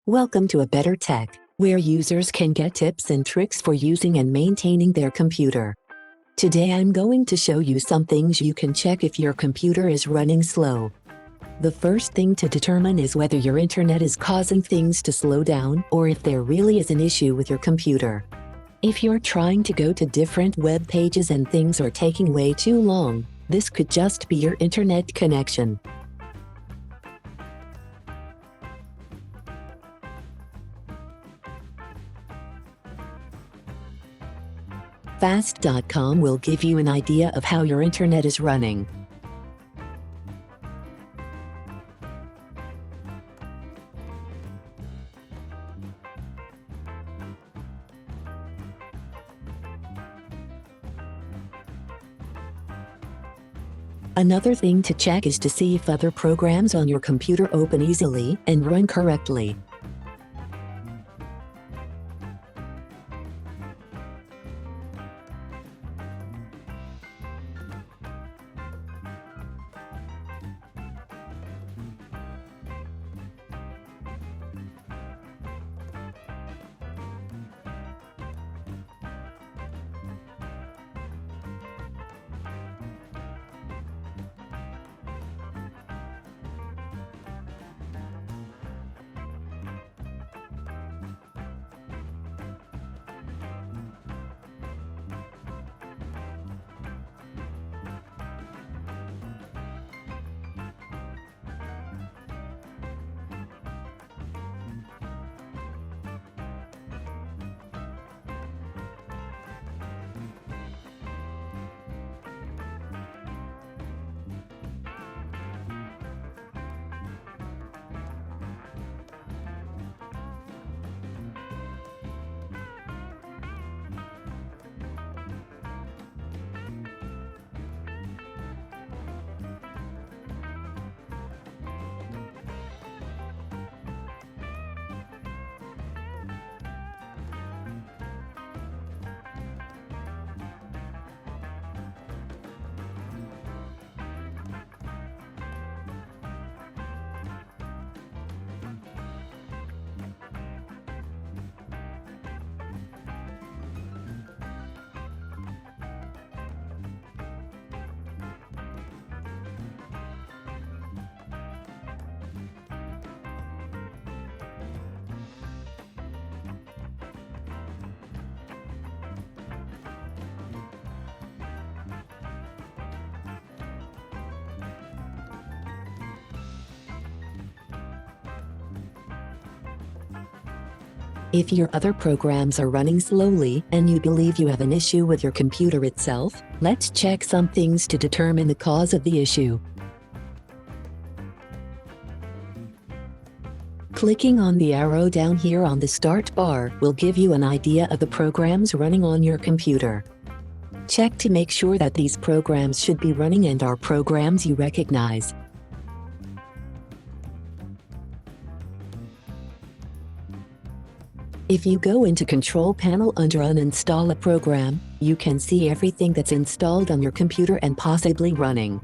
Welcome to A Better Tech, where users can get tips and tricks for using and maintaining their computer. Today I'm going to show you some things you can check if your computer is running slow. The first thing to determine is whether your internet is causing things to slow down or if there really is an issue with your computer. If you're trying to go to different web pages and things are taking way too long, this could just be your internet connection. Fast.com will give you an idea of how your internet is running. Another thing to check is to see if other programs on your computer open easily and run correctly. If your other programs are running slowly and you believe you have an issue with your computer itself, let's check some things to determine the cause of the issue. Clicking on the arrow down here on the start bar will give you an idea of the programs running on your computer. Check to make sure that these programs should be running and are programs you recognize. If you go into Control Panel under Uninstall a program, you can see everything that's installed on your computer and possibly running.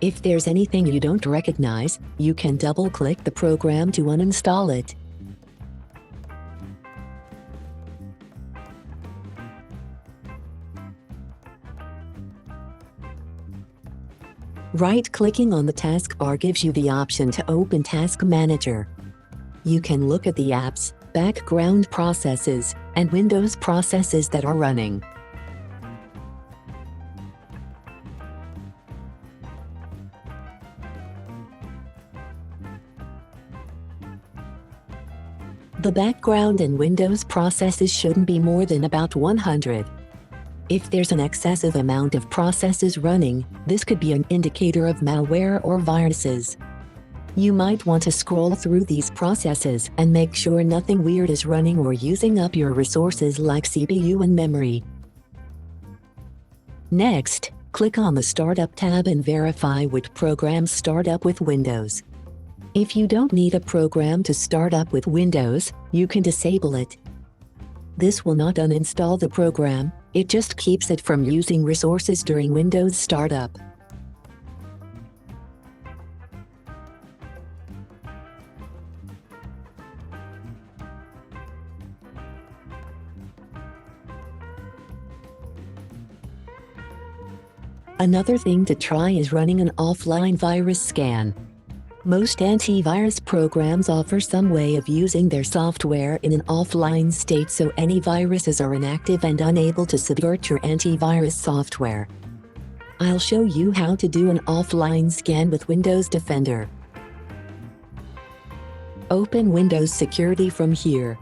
If there's anything you don't recognize, you can double-click the program to uninstall it. Right-clicking on the taskbar gives you the option to open Task Manager. You can look at the apps, background processes, and Windows processes that are running. The background and Windows processes shouldn't be more than about 100. If there's an excessive amount of processes running, this could be an indicator of malware or viruses. You might want to scroll through these processes and make sure nothing weird is running or using up your resources like CPU and memory. Next, click on the Startup tab and verify which programs start up with Windows. If you don't need a program to start up with Windows, you can disable it. This will not uninstall the program, It just keeps it from using resources during Windows startup. Another thing to try is running an offline virus scan. Most antivirus programs offer some way of using their software in an offline state so any viruses are inactive and unable to subvert your antivirus software. I'll show you how to do an offline scan with Windows Defender. Open Windows Security from here.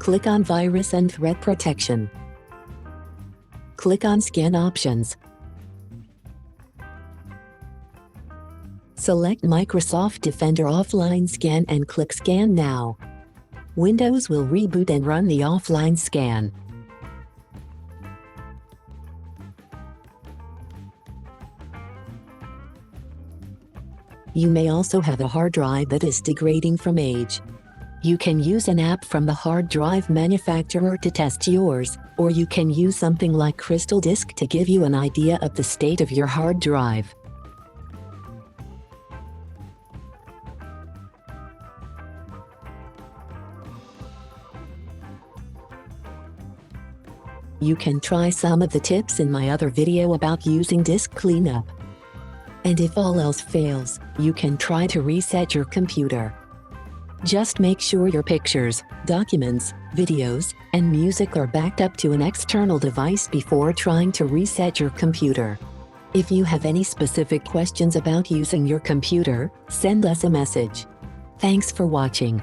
Click on Virus and Threat Protection. Click on Scan Options. Select Microsoft Defender Offline Scan and click Scan Now. Windows will reboot and run the offline scan. You may also have a hard drive that is degrading from age. You can use an app from the hard drive manufacturer to test yours, or you can use something like Crystal Disk to give you an idea of the state of your hard drive. You can try some of the tips in my other video about using disk cleanup. And if all else fails, you can try to reset your computer. Just make sure your pictures, documents, videos, and music are backed up to an external device before trying to reset your computer. If you have any specific questions about using your computer, send us a message. Thanks for watching.